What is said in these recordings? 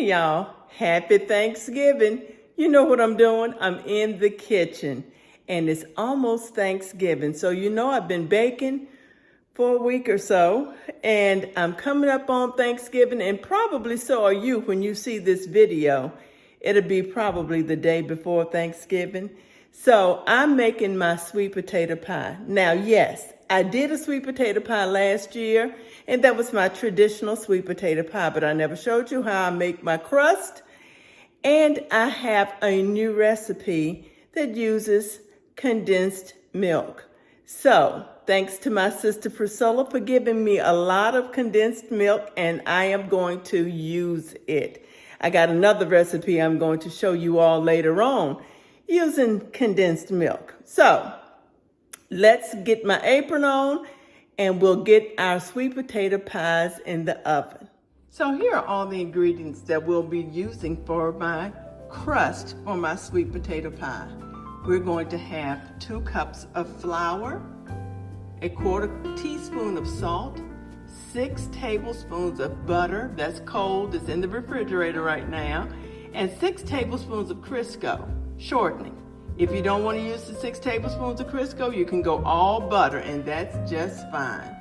Hey y'all, happy Thanksgiving. You know what I'm doing? I'm in the kitchen and it's almost Thanksgiving. So you know I've been baking for a week or so and I'm coming up on Thanksgiving, and probably so are you when you see this video. It'll be probably the day before Thanksgiving. So I'm making my sweet potato pie. Now, yes, I did a sweet potato pie last year, and that was my traditional sweet potato pie, but I never showed you how I make my crust. And I have a new recipe that uses condensed milk. So, thanks to my sister Priscilla for giving me a lot of condensed milk, and I am going to use it. I got another recipe I'm going to show you all later on using condensed milk. So, let's get my apron on and we'll get our sweet potato pies in the oven. So here are all the ingredients that we'll be using for my crust for my sweet potato pie. We're going to have 2 cups of flour, a 1/4 teaspoon of salt, 6 tablespoons of butter that's cold, it's in the refrigerator right now, and 6 tablespoons of Crisco, shortening. If you don't want to use the 6 tablespoons of Crisco, you can go all butter, and that's just fine.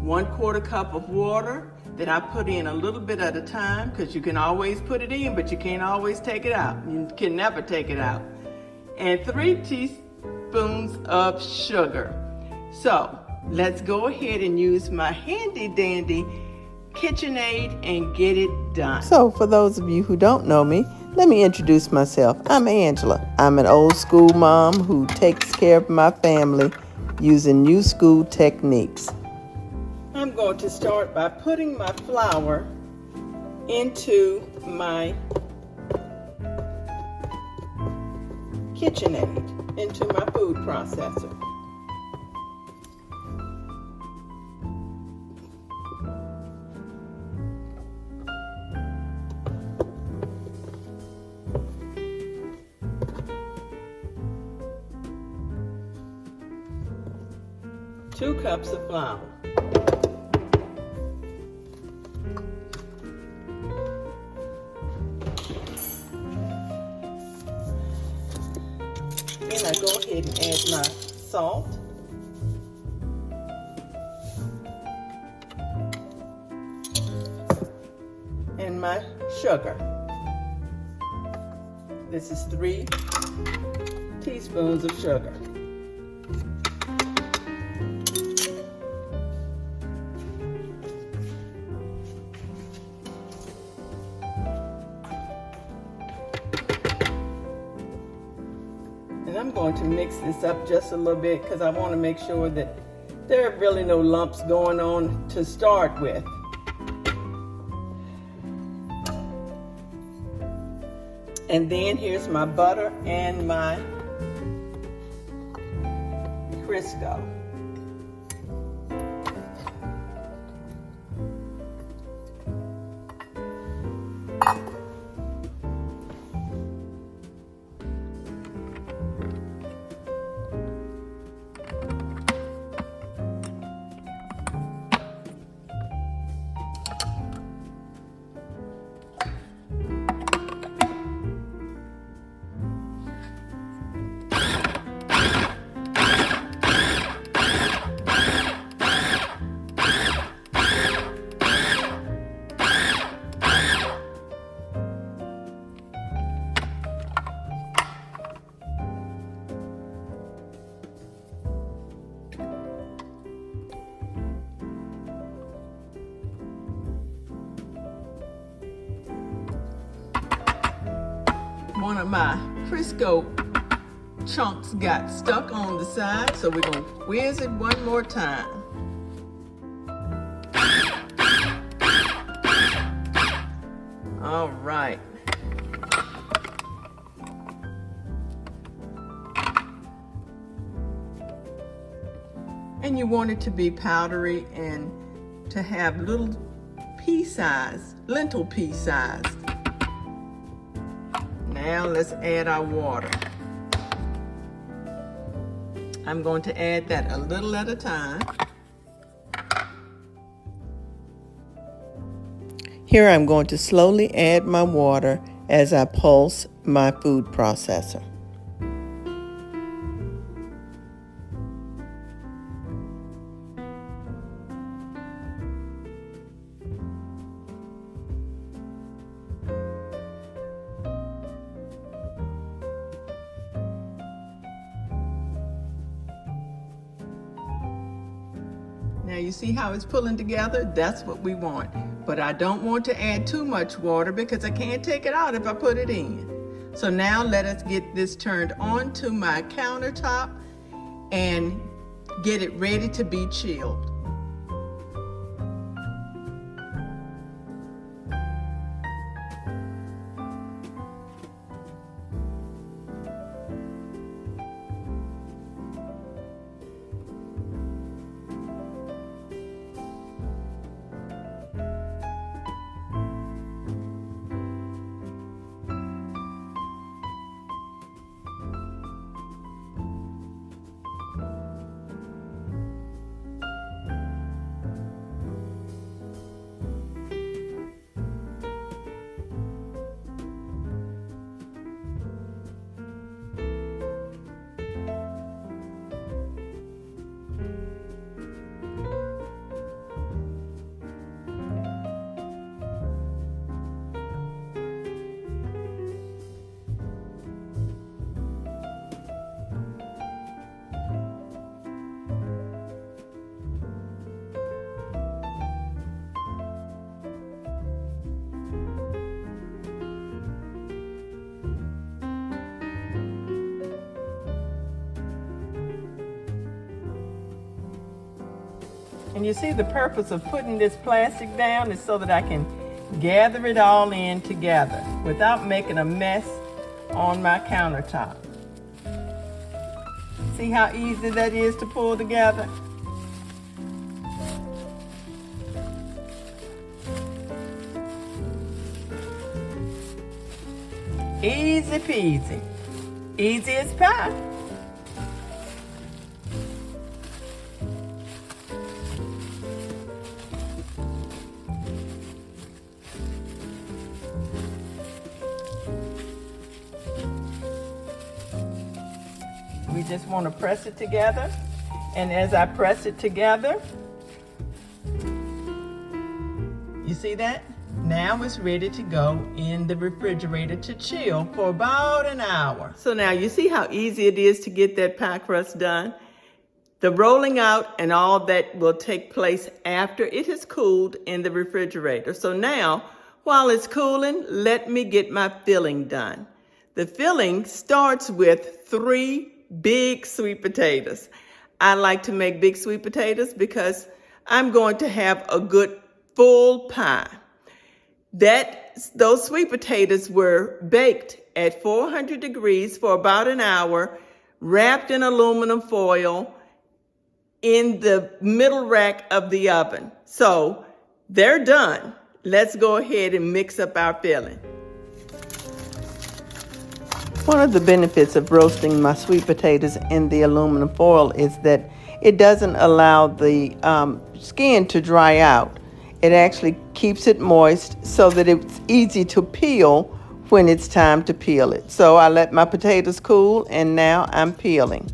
1/4 cup of water that I put in a little bit at a time, because you can always put it in, but you can't always take it out. You can never take it out. And 3 teaspoons of sugar. So let's go ahead and use my handy dandy KitchenAid and get it done. So for those of you who don't know me, let me introduce myself. I'm Angela. I'm an old school mom who takes care of my family using new school techniques. I'm going to start by putting my flour into my KitchenAid, into my food processor. Two cups of flour. Then I go ahead and add my salt. And my sugar. This is 3 teaspoons of sugar. And I'm going to mix this up just a little bit because I want to make sure that there are really no lumps going on to start with. And then here's my butter and my Crisco. One of my Crisco chunks got stuck on the side, so we're going to whiz it one more time. All right. And you want it to be powdery and to have little lentil pea size. Now let's add our water. I'm going to add that a little at a time. Here I'm going to slowly add my water as I pulse my food processor. Now you see how it's pulling together? That's what we want. But I don't want to add too much water because I can't take it out if I put it in. So now let us get this turned onto my countertop and get it ready to be chilled. And you see the purpose of putting this plastic down is so that I can gather it all in together without making a mess on my countertop. See how easy that is to pull together? Easy peasy. Easy as pie. We just want to press it together, and as I press it together, you see that? Now it's ready to go in the refrigerator to chill for about an hour. So now you see how easy it is to get that pie crust done? The rolling out and all that will take place after it has cooled in the refrigerator. So now, while it's cooling, let me get my filling done. The filling starts with 3 big sweet potatoes. I like to make big sweet potatoes because I'm going to have a good full pie. Those sweet potatoes were baked at 400 degrees for about an hour, wrapped in aluminum foil in the middle rack of the oven. So they're done. Let's go ahead and mix up our filling. One of the benefits of roasting my sweet potatoes in the aluminum foil is that it doesn't allow the skin to dry out. It actually keeps it moist so that it's easy to peel when it's time to peel it. So I let my potatoes cool, and now I'm peeling.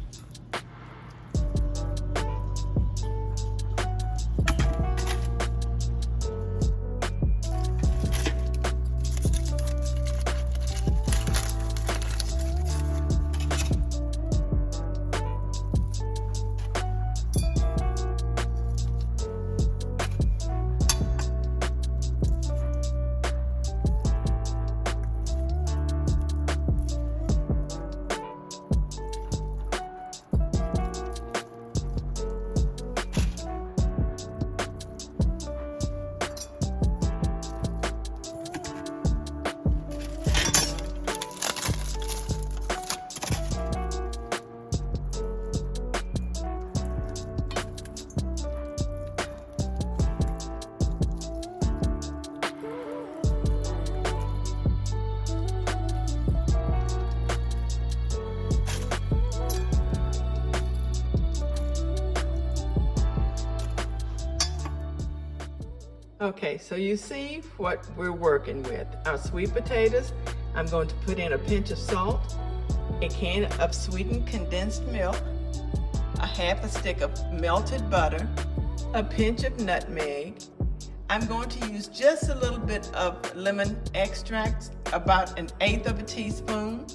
Okay, so you see what we're working with. Our sweet potatoes, I'm going to put in a pinch of salt, a can of sweetened condensed milk, a half a stick of melted butter, a pinch of nutmeg. I'm going to use just a little bit of lemon extract, about 1/8 of a teaspoon,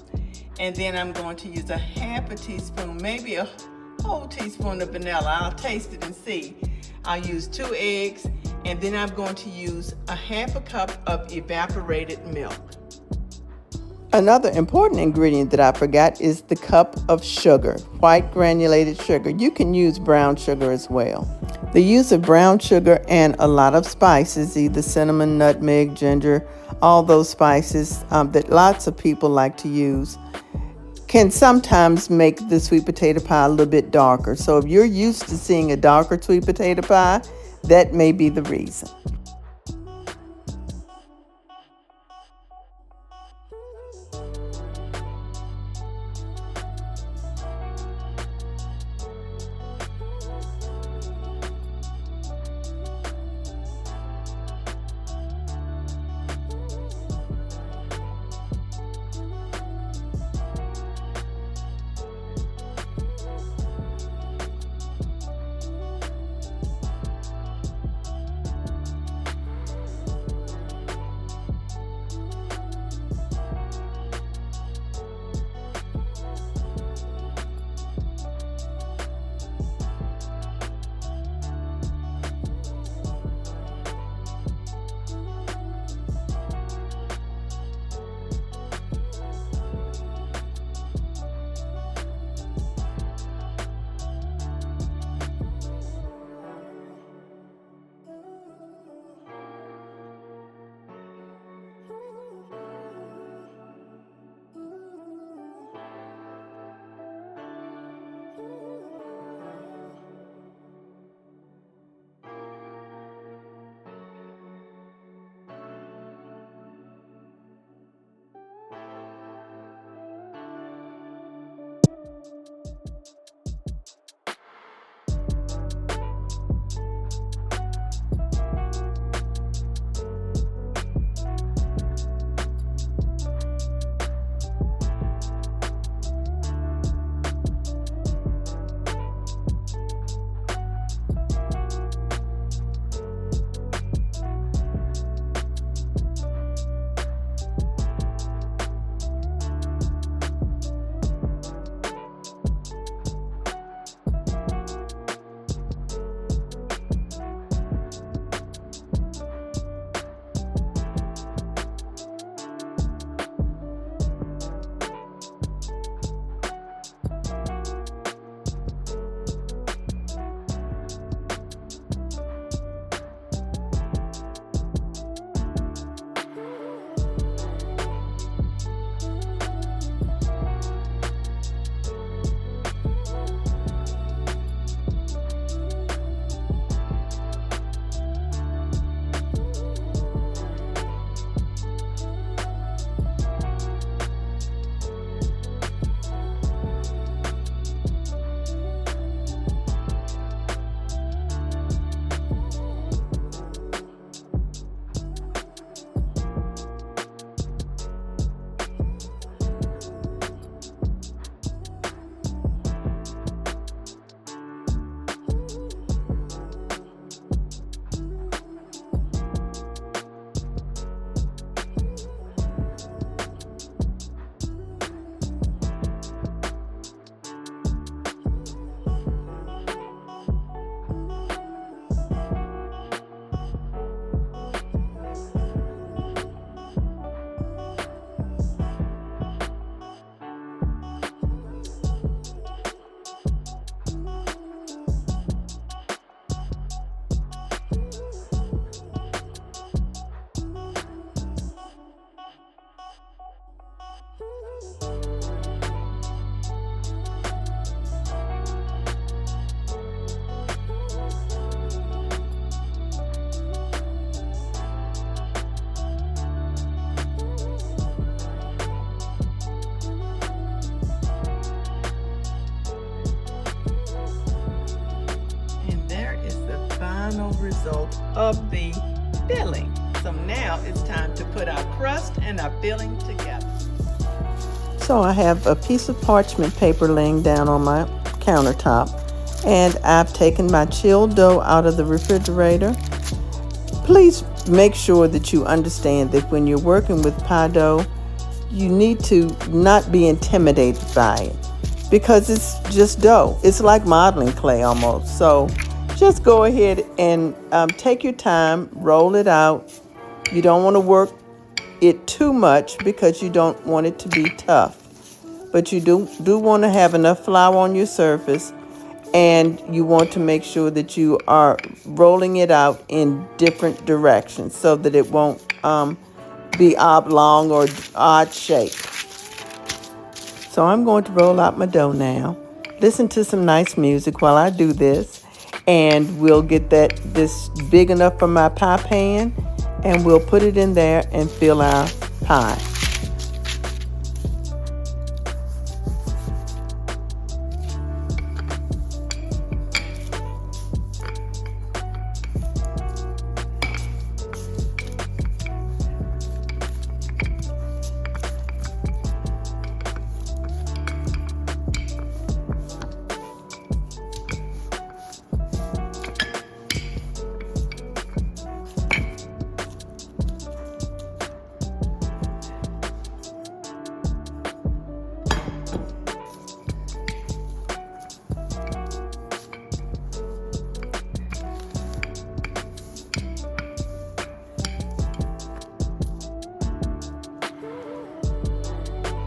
and then I'm going to use a half a teaspoon, maybe a whole teaspoon of vanilla. I'll taste it and see. I'll use 2 eggs, and then I'm going to use a half a cup of evaporated milk. Another important ingredient that I forgot is the cup of sugar, white granulated sugar. You can use brown sugar as well. The use of brown sugar and a lot of spices, either cinnamon, nutmeg, ginger, all those spices that lots of people like to use, can sometimes make the sweet potato pie a little bit darker. So if you're used to seeing a darker sweet potato pie, that may be the reason. result of the filling. So now it's time to put our crust and our filling together. So I have a piece of parchment paper laying down on my countertop, and I've taken my chilled dough out of the refrigerator. Please make sure that you understand that when you're working with pie dough, you need to not be intimidated by it because it's just dough. It's like modeling clay almost. So just go ahead and take your time, roll it out. You don't want to work it too much because you don't want it to be tough. But you do want to have enough flour on your surface, and you want to make sure that you are rolling it out in different directions so that it won't be oblong or odd shape. So I'm going to roll out my dough now. Listen to some nice music while I do this, and we'll get this big enough for my pie pan, and we'll put it in there and fill our pie.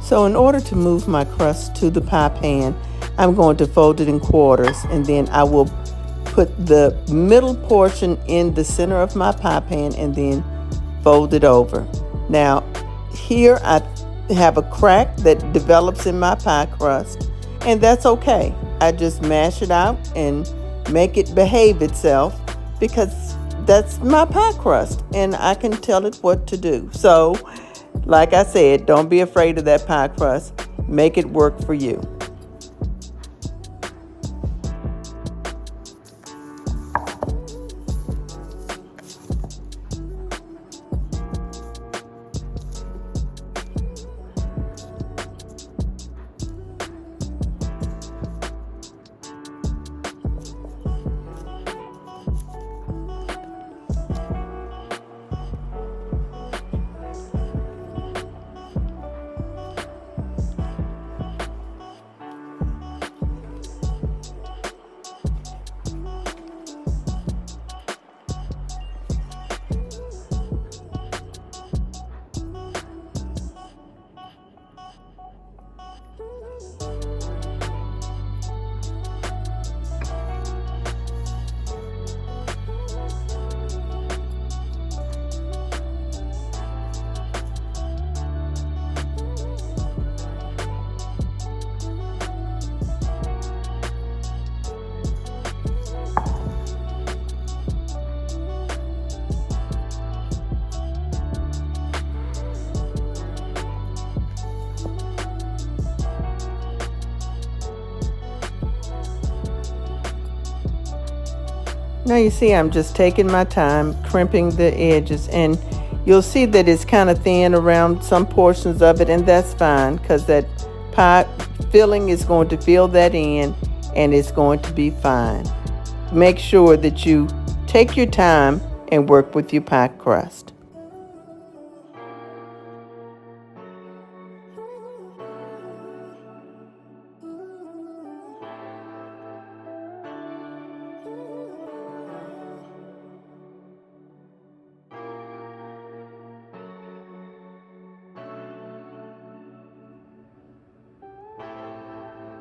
So in order to move my crust to the pie pan, I'm going to fold it in quarters, and then I will put the middle portion in the center of my pie pan and then fold it over. Now, here I have a crack that develops in my pie crust, and that's okay. I just mash it out and make it behave itself because that's my pie crust, and I can tell it what to do. So, like I said, don't be afraid of that pie crust. Make it work for you. Now you see I'm just taking my time crimping the edges, and you'll see that it's kind of thin around some portions of it, and that's fine because that pie filling is going to fill that in and it's going to be fine. Make sure that you take your time and work with your pie crust.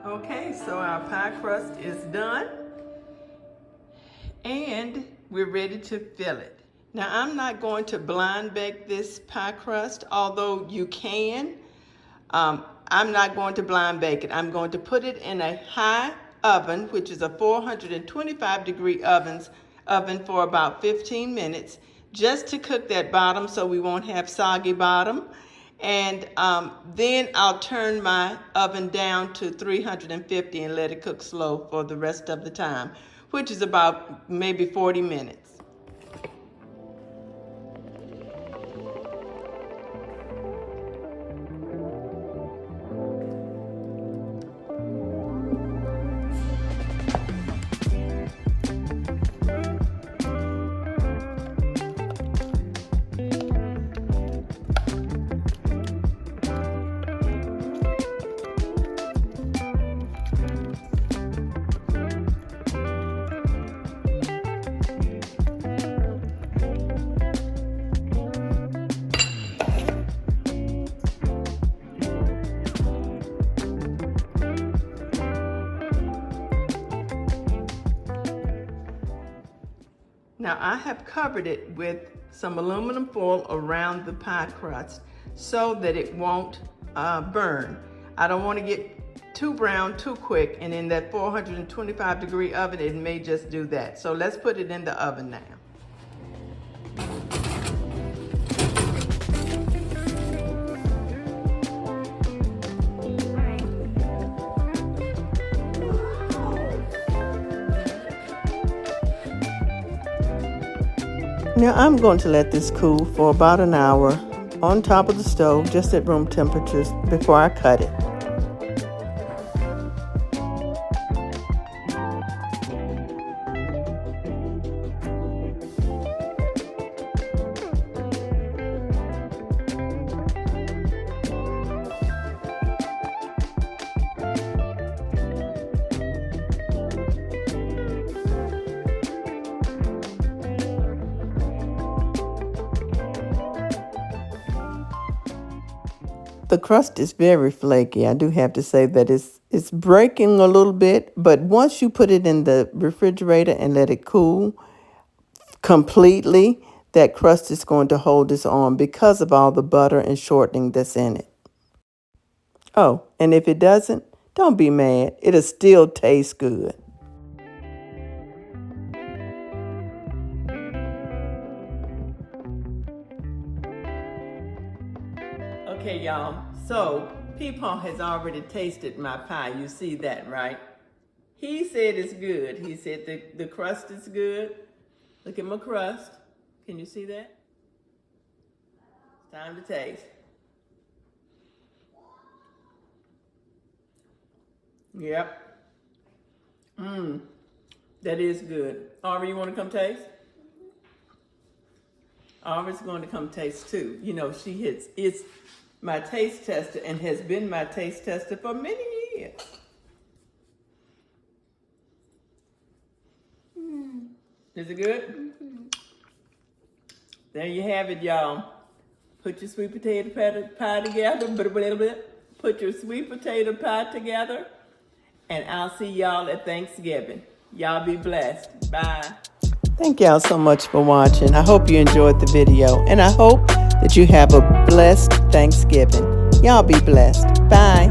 Okay, so our pie crust is done, and we're ready to fill it. Now, I'm not going to blind bake this pie crust, although you can. I'm not going to blind bake it. I'm going to put it in a high oven, which is a 425-degree oven for about 15 minutes, just to cook that bottom so we won't have soggy bottom. And then I'll turn my oven down to 350 and let it cook slow for the rest of the time, which is about maybe 40 minutes. Now I have covered it with some aluminum foil around the pie crust so that it won't burn. I don't want to get too brown too quick, and in that 425-degree oven it may just do that. So let's put it in the oven now. Now I'm going to let this cool for about an hour on top of the stove, just at room temperatures, before I cut it. The crust is very flaky. I do have to say that it's breaking a little bit, but once you put it in the refrigerator and let it cool completely, that crust is going to hold its own because of all the butter and shortening that's in it. Oh, and if it doesn't, don't be mad. It'll still taste good. Okay, y'all, so Memaw has already tasted my pie. You see that, right? He said it's good. He said the crust is good. Look at my crust. Can you see that? It's time to taste. Yep. That is good. Aubrey, you want to come taste? Aubrey's going to come taste too. You know, it's my taste tester and has been my taste tester for many years. Is it good? There you have it, y'all. Put your sweet potato pie together. Put your sweet potato pie together. And I'll see y'all at Thanksgiving. Y'all be blessed. Bye. Thank y'all so much for watching. I hope you enjoyed the video. And I hope that you have a blessed Thanksgiving. Y'all be blessed. Bye.